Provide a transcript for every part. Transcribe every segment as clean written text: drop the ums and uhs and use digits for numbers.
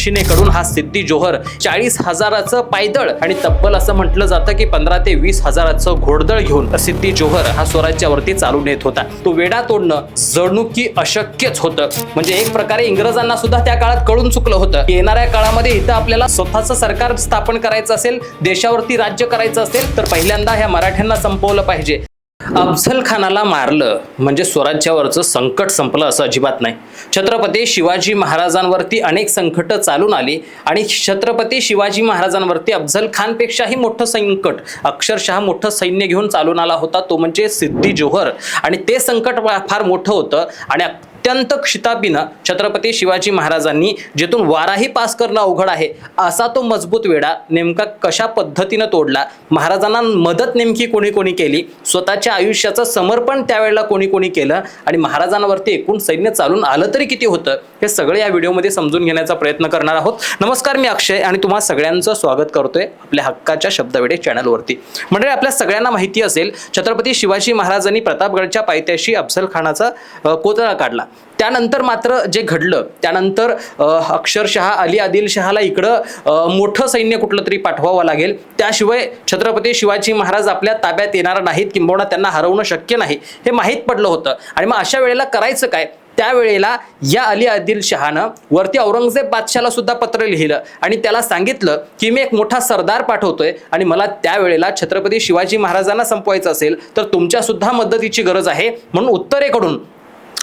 दक्षिणेकडून हा सिद्धी जोहर 40,000चं पायदळ आणि तब्बल असं म्हटलं जातं की 15 ते 20,000चं घोडदळ घेऊन सिद्धी जोहर हा स्वराज्यावरती चालून येत होता। तो वेढा तोडणं जणू की अशक्यच होतं। म्हणजे एक प्रकारे इंग्रजांना सुद्धा त्या काळात कळून चुकलं होतं की येणाऱ्या काळामध्ये इथं आपल्याला स्वतःचं सरकार स्थापन करायचं असेल, देशावरती राज्य करायचं असेल तर पहिल्यांदा ह्या मराठ्यांना संपवलं पाहिजे। अफझल खानाला मारलं म्हणजे स्वराज्यावरचं संकट संपलं असं अजिबात नाही। छत्रपती शिवाजी महाराजांवरती अनेक संकट चालून आली आणि छत्रपती शिवाजी महाराजांवरती अफझल खानपेक्षाही मोठं संकट, अक्षरशः मोठं सैन्य घेऊन चालून आला होता, तो म्हणजे सिद्धी जोहर। आणि ते संकट फार मोठं होतं आणि अत्यंत क्षिताबीनं छत्रपती शिवाजी महाराजांनी जिथून वाराही पास करणं अवघड आहे असा तो मजबूत वेढा नेमका कशा पद्धतीनं तोडला, महाराजांना मदत नेमकी कोणी कोणी केली, स्वतःच्या आयुष्याचं समर्पण त्यावेळेला कोणी कोणी केलं आणि महाराजांवरती एकूण सैन्य चालून आलं तरी किती होतं, हे सगळे या व्हिडिओमध्ये समजून घेण्याचा प्रयत्न करणार आहोत। नमस्कार, मी अक्षय आणि तुम्हा सगळ्यांचं स्वागत करतोय आपल्या हक्काच्या शब्दवेडे चॅनलवरती। म्हणजे आपल्या सगळ्यांना माहिती असेल छत्रपती शिवाजी महाराजांनी प्रतापगडच्या पायथ्याशी अफझल खानाचा कोतळा काढला। त्यानंतर मात्र जे घडलं त्यानंतर अक्षरशः अली आदिलशहाला इकडं मोठं सैन्य कुठलं तरी पाठवावं लागेल, त्याशिवाय छत्रपती शिवाजी महाराज आपल्या ताब्यात येणार नाहीत, किंबहुना त्यांना हरवणं शक्य नाही हे माहीत पडलं होतं। आणि मग अशा वेळेला करायचं काय? त्यावेळेला या अली आदिलशहानं वरती औरंगजेब बादशाला सुद्धा पत्र लिहिलं आणि त्याला सांगितलं की मी एक मोठा सरदार पाठवतोय आणि मला त्यावेळेला छत्रपती शिवाजी महाराजांना संपवायचं असेल तर तुमच्या सुद्धा मदतीची गरज आहे। म्हणून उत्तरेकडून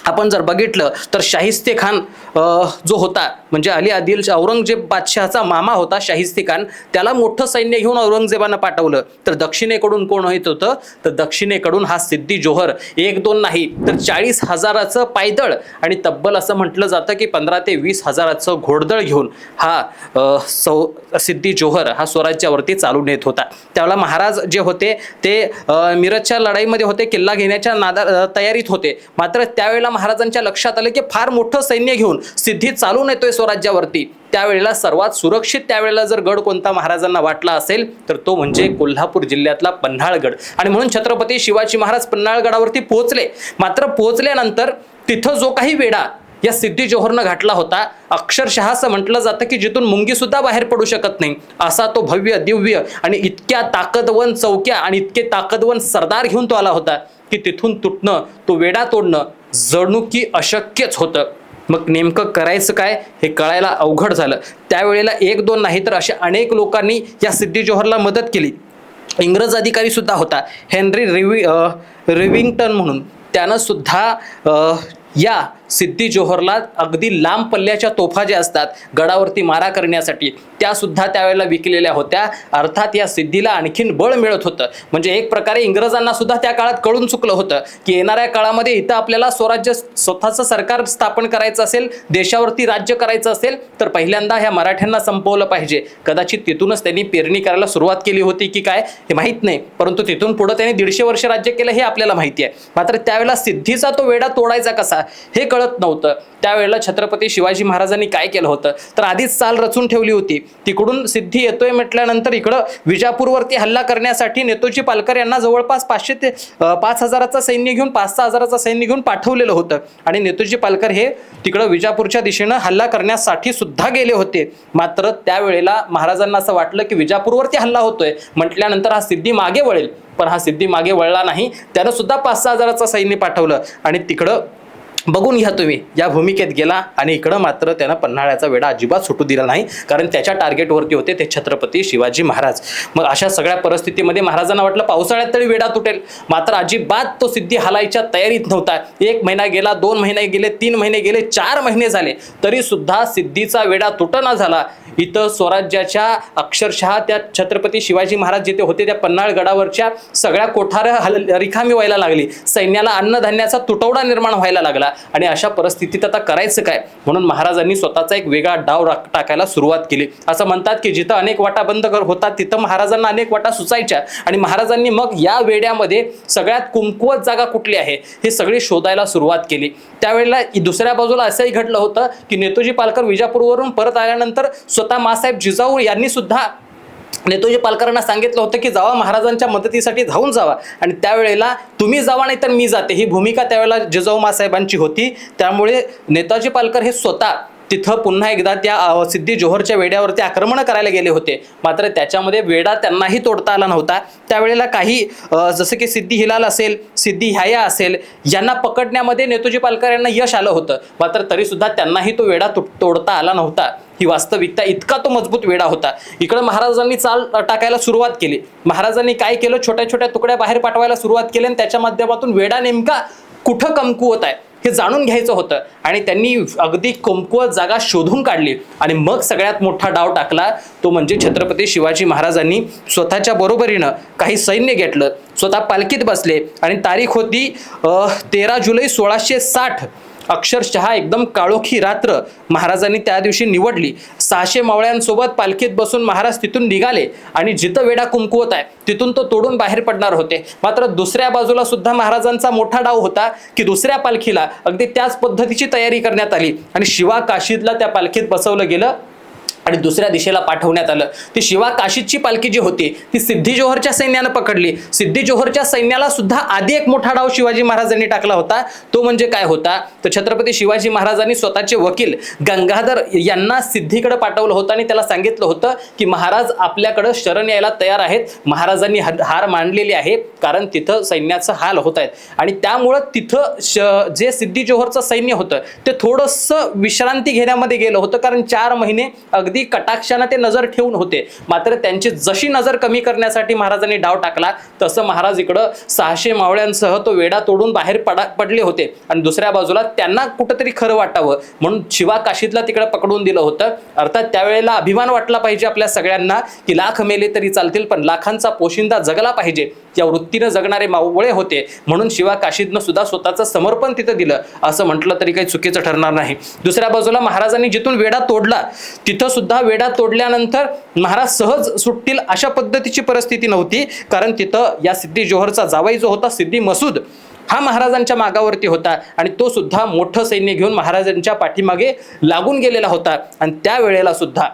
आपण जर बघितलं तर शाहिस्ते खान जो होता म्हणजे अली आदिल औरंगजेब बादशहाचा मामा होता शाहिस्ते खान, त्याला मोठं सैन्य घेऊन औरंगजेबानं पाठवलं। तर दक्षिणेकडून कोण येत होतं तर दक्षिणेकडून हा सिद्धी जोहर 1-2 नाही तर 40,000चं पायदळ आणि तब्बल असं म्हटलं जातं की 15 ते 20,000चं घोडदळ घेऊन हा सिद्धी जोहर हा स्वराज्यावरती चालून येत होता। त्यावेळेला महाराज जे होते ते मिरजच्या लढाईमध्ये होते, किल्ला घेण्याच्या तयारीत होते। मात्र त्यावेळेला महाराजांच्या लक्षात आलं की फार मोठं सैन्य घेऊन सिद्धी चालून येतोय स्वराज्यावरती। त्यावेळेला सर्वात सुरक्षित त्यावेळेला जर गड कोणता महाराजांना वाटला असेल तर तो म्हणजे कोल्हापूर जिल्ह्यातला पन्हाळगड। आणि म्हणून छत्रपती शिवाजी महाराज पन्हाळगडावरती पोहोचले। मात्र पोहोचल्यानंतर तिथं जो काही वेढा या सिद्धी जोहरनं घातला होता, अक्षरशः असं म्हटलं जातं की जिथून मुंगी सुद्धा बाहेर पडू शकत नाही असा तो भव्य दिव्य आणि इतक्या ताकदवन चौक्या आणि इतके ताकदवन सरदार घेऊन तो आला होता की तिथून तुटणं, तो वेढा तोडणं जणू की अशक्यच होतं। मग नेमकं करायचं काय हे कळायला अवघड झालं। त्यावेळेला 1-2 नाही तर अशा अनेक लोकांनी या सिद्धी जोहरला मदत केली। इंग्रज अधिकारी सुद्धा होता हेनरी रिविंग्टन म्हणून, त्यानं सुद्धा या सिद्धी जोहरला अगदी लांब पल्ल्याच्या तोफा ज्या असतात गडावरती मारा करण्यासाठी त्या सुद्धा त्यावेळेला विकलेल्या होत्या। अर्थात या सिद्धीला आणखीन बळ मिळत होतं। म्हणजे एक प्रकारे इंग्रजांना सुद्धा त्या काळात कळून चुकलं होतं की येणाऱ्या काळामध्ये इथं आपल्याला स्वतःचं सरकार स्थापन करायचं असेल, देशावरती राज्य करायचं असेल तर पहिल्यांदा ह्या मराठ्यांना संपवलं पाहिजे। कदाचित तिथूनच त्यांनी पेरणी करायला सुरुवात केली होती की काय हे माहीत नाही, परंतु तिथून पुढे त्यांनी 150 वर्ष राज्य केलं हे आपल्याला माहिती आहे। मात्र त्यावेळेला सिद्धीचा तो वेढा तोडायचा कसा हे कळत नव्हतं। त्यावेळेला छत्रपती शिवाजी महाराजांनी काय केलं होतं तर आधीच चाल रचून ठेवली होती। तिकडून सिद्धी येतोय म्हटल्यानंतर इकडं विजापूरवरती हल्ला करण्यासाठी नेतोजी पालकर यांना जवळपास 500 ते 5,000चं सैन्य घेऊन 5,000-6,000चं सैन्य घेऊन पाठवलेलं होतं आणि नेतोजी पालकर हे तिकडं विजापूरच्या दिशेनं हल्ला करण्यासाठी सुद्धा गेले होते। मात्र त्यावेळेला महाराजांना असं वाटलं की विजापूरवरती हल्ला होतोय म्हटल्यानंतर हा सिद्धी मागे वळेल, पण हा सिद्धी मागे वळला नाही। त्यानं सुद्धा 5,000-6,000चं सैन्य पाठवलं आणि तिकडं बघून घ्या तुम्ही या भूमिकेत गेला आणि इकडं मात्र त्यानं पन्हाळ्याचा वेढा अजिबात सुटू दिला नाही, कारण त्याच्या टार्गेटवरती होते ते छत्रपती शिवाजी महाराज। मग अशा सगळ्या परिस्थितीमध्ये महाराजांना वाटलं पावसाळ्यात तरी वेढा तुटेल, मात्र अजिबात तो सिद्धी हलायच्या तयारीत नव्हता। 1 महिना गेला, 2 महिने गेले, 3 महिने गेले, 4 महिने झाले तरी सुद्धा सिद्धीचा वेढा तुटना झाला। इथं स्वराज्याच्या अक्षरशः त्या छत्रपती शिवाजी महाराज जिथे होते त्या पन्हाळगडावरच्या सगळ्या कोठाऱ्या रिकामी व्हायला लागली, सैन्याला अन्नधान्याचा तुटवडा निर्माण व्हायला लागला आणि अशा परिस्थितीत आता करायचं काय? म्हणून महाराजांनी स्वतःचा एक वेगळा डाव टाकायला सुरुवात केली। असं म्हणतात की जिथं अनेक वाटा बंद होतात तिथं महाराजांना अनेक वाटा सुचायच्या आणि महाराजांनी मग या वेड्यामध्ये सगळ्यात कुमकुवत जागा कुठली आहे हे सगळी शोधायला सुरुवात केली। त्यावेळेला दुसऱ्या बाजूला असंही घडलं होतं की नेतोजी पालकर विजापूरवरून परत आल्यानंतर स्वतः मासाहेब जिजाऊ यांनी सुद्धा नेतोजी पालकरांना सांगितलं होतं की जावा महाराजांच्या मदतीसाठी धावून जावा आणि त्यावेळेला तुम्ही जावा नाही तर मी जाते ही भूमिका त्यावेळेला जिजाऊ मासाहेबांची होती। त्यामुळे नेताजी पालकर हे स्वतः तिथं पुन्हा एकदा त्या सिद्धी जोहरच्या वेड्यावरती आक्रमण करायला गेले होते, मात्र त्याच्यामध्ये वेढा त्यांनाही तोडता आला नव्हता. त्यावेळेला काही जसं की सिद्धी हिलाल असेल, सिद्धी ह्याया असेल, यांना पकडण्यामध्ये नेतोजी पालकर यांना यश आलं होतं, मात्र तरी सुद्धा त्यांनाही तो वेढा तोडता आला नव्हता. ही वास्तविकता, इतका तो मजबूत वेढा होता. इकडं महाराजांनी चाल टाकायला सुरुवात केली. महाराजांनी काय केलं, छोट्या छोट्या तुकड्या बाहेर पाठवायला सुरुवात केली आणि त्याच्या माध्यमातून वेढा नेमका कुठं कमकुवत आहे हे जाणून घ्यायचं होतं. आणि त्यांनी अगदी कमकुवत जागा शोधून काढली आणि मग सगळ्यात मोठा डाव टाकला, तो म्हणजे छत्रपती शिवाजी महाराजांनी स्वतःच्या बरोबरीनं काही सैन्य घेतलं, स्वतः पालखीत बसले आणि तारीख होती 13 जुलै 1660. अक्षरशः एकदम काळोखी रात्र महाराजांनी त्या दिवशी निवडली. 600 मावळ्यांसोबत पालखीत बसून महाराज तिथून निघाले आणि जिथं वेढा कुंकवत आहे तिथून तो तोडून बाहेर पडणार होते. मात्र दुसऱ्या बाजूला सुद्धा महाराजांचा मोठा डाव होता की दुसऱ्या पालखीला अगदी त्याच पद्धतीची तयारी करण्यात आली आणि शिवा काशीदला त्या पालखीत बसवलं गेलं आणि दुसऱ्या दिशेला पाठवण्यात आलं. ती शिवा काशीदची पालखी जी होती ती सिद्धी जोहरच्या सैन्यानं पकडली. सिद्धी जोहरच्या सैन्याला सुद्धा आधी एक मोठा डाव शिवाजी महाराजांनी टाकला होता. तो म्हणजे काय होता, तर छत्रपती शिवाजी महाराजांनी स्वतःचे वकील गंगाधर यांना सिद्धीकडे पाठवलं होतं आणि त्याला सांगितलं होतं की महाराज आपल्याकडे शरण यायला तयार आहेत. महाराजांनी हार मानलेली आहे कारण तिथं सैन्याचं हाल होत आहेत आणि त्यामुळं तिथं जे सिद्धी जोहरचं सैन्य होतं ते थोडंसं विश्रांती घेण्यामध्ये गेलं होतं, कारण 4 महिने अगदी कटाक्षाने ते नजर ठेवून होते. मात्र त्यांची जशी नजर कमी करण्यासाठी महाराजांनी डाव टाकला तसं महाराज इकडं 600 मावळ्यांसह तो वेढा तोडून बाहेर पडले होते आणि दुसऱ्या बाजूला त्यांना कुठंतरी खरं वाटावं म्हणून शिवा काशीदला तिकडे पकडून दिलं होतं. अर्थात त्यावेळेला अभिमान वाटला पाहिजे आपल्या सगळ्यांना की लाख मेले तरी चालतील पण लाखांचा पोशिंदा जगला पाहिजे, या वृत्तीनं जगणारे मावळे होते म्हणून शिवा काशीदनं सुद्धा स्वतःचं समर्पण तिथं दिलं असं म्हटलं तरी काही चुकीचं ठरणार नाही. दुसऱ्या बाजूला महाराजांनी जिथून वेढा तोडला तिथं सुद्धा वेढा तोडल्यानंतर महाराज सहज सुटतील अशा पद्धतीची परिस्थिती नव्हती, कारण तिथं या सिद्धी जोहरचा जावई जो होता सिद्धी मसूद हा महाराजांच्या मागावरती होता आणि तो सुद्धा मोठं सैन्य घेऊन महाराजांच्या पाठीमागे लागून गेलेला होता. आणि त्यावेळेला सुद्धा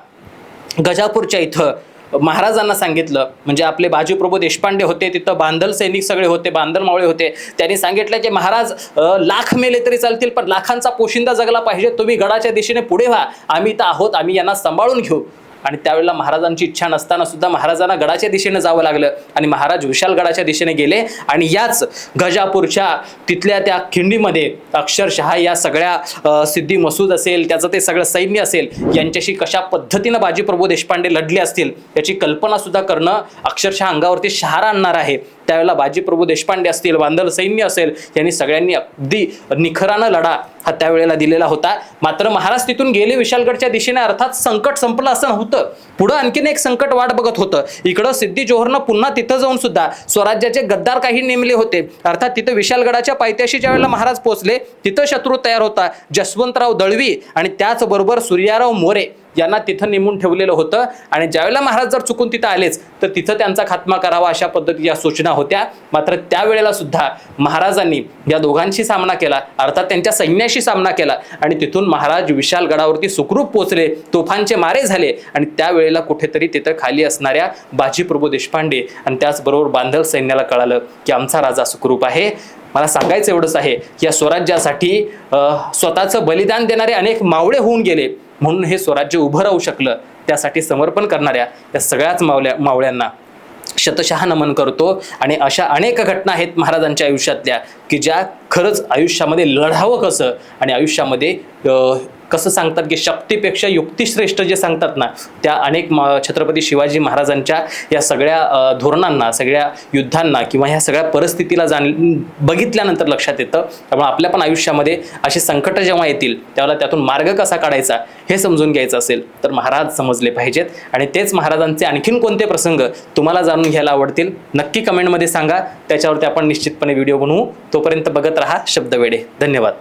गजापूरच्या इथं महाराजांना सांगितलं, म्हणजे आपले बाजीप्रभू देशपांडे होते, तिथं बांधल सैनिक सगळे होते, बांधल मावळे होते, त्यांनी सांगितलं की महाराज लाख मेले तरी चालतील पण लाखांचा पोशिंदा जगला पाहिजे, तुम्ही गडाच्या दिशेने पुढे व्हा, आम्ही तर आहोत, आम्ही यांना सांभाळून घेऊ. आणि त्यावेळेला महाराजांची इच्छा नसताना सुद्धा महाराजांना गडाच्या दिशेने जावं लागलं आणि महाराज विशालगडाच्या दिशेने गेले आणि याच गजापूरच्या तिथल्या त्या खिंडीमध्ये अक्षरशः या सगळ्या सिद्धी मसूद असेल, त्याचं ते सगळं सैन्य असेल, यांच्याशी कशा पद्धतीनं बाजीप्रभू देशपांडे लढले असतील याची कल्पना सुद्धा करणं अक्षरशः अंगावरती शहारा आणणार आहे. त्यावेळेला बाजीप्रभू देशपांडे असतील, बांधल सैन्य असेल, यांनी सगळ्यांनी अगदी निखरानं लढा हा त्यावेळेला दिलेला होता. मात्र महाराज तिथून गेले विशालगडच्या दिशेने, अर्थात संकट संपलं असं नव्हतं, पुढं आणखीन एक संकट वाट बघत होतं. इकडं सिद्धी जोहरनं पुन्हा तिथं जाऊन सुद्धा स्वराज्याचे गद्दार काही नेमले होते. अर्थात तिथं विशालगडाच्या पायथ्याशी ज्या वेळेला महाराज पोहोचले तिथं शत्रू तयार होता. जसवंतराव दळवी आणि त्याचबरोबर सूर्याराव मोरे यांना तिथं नेमून ठेवलेलं होतं आणि ज्यावेळेला महाराज जर चुकून तिथं आलेच तर तिथं त्यांचा खात्मा करावा अशा पद्धतीच्या सूचना होत्या. मात्र त्यावेळेला सुद्धा महाराजांनी या दोघांशी सामना केला, अर्थात त्यांच्या सैन्याशी सामना केला आणि तिथून महाराज विशालगडावरती सुखरूप पोहोचले, तोफांचे मारे झाले आणि त्यावेळेला कुठेतरी तिथं खाली असणाऱ्या बाजीप्रभू देशपांडे आणि त्याचबरोबर बांधल सैन्याला कळालं की आमचा राजा सुखरूप आहे. मला सांगायचं एवढंच आहे की या स्वराज्यासाठी स्वतःचं बलिदान देणारे अनेक मावळे होऊन गेले म्हणून हे स्वराज्य उभं राहू शकलं. त्यासाठी समर्पण करणाऱ्या या सगळ्याच मावळ्यांना शतशः नमन करतो. आणि अशा अनेक घटना आहेत महाराजांच्या आयुष्यातल्या की ज्या खरंच आयुष्यामध्ये लढावं कसं आणि आयुष्यामध्ये कसं सांगतात की शक्तीपेक्षा युक्ती श्रेष्ठ जे सांगतात ना, त्या अनेक छत्रपती शिवाजी महाराजांच्या या सगळ्या धोरणांना, सगळ्या युद्धांना किंवा ह्या सगळ्या परिस्थितीला बघितल्यानंतर लक्षात येतं. त्यामुळे आपल्या पण आयुष्यामध्ये अशी संकट जेव्हा येतील त्यावेळेला त्यातून मार्ग कसा काढायचा हे समजून घ्यायचं असेल तर महाराज समजले पाहिजेत. आणि तेच महाराजांचे आणखीन कोणते प्रसंग तुम्हाला जाणून घ्यायला आवडतील नक्की कमेंटमध्ये सांगा, त्याच्यावरती आपण निश्चितपणे व्हिडिओ बनवू. तोपर्यंत बघत राहा शब्दवेडे. धन्यवाद.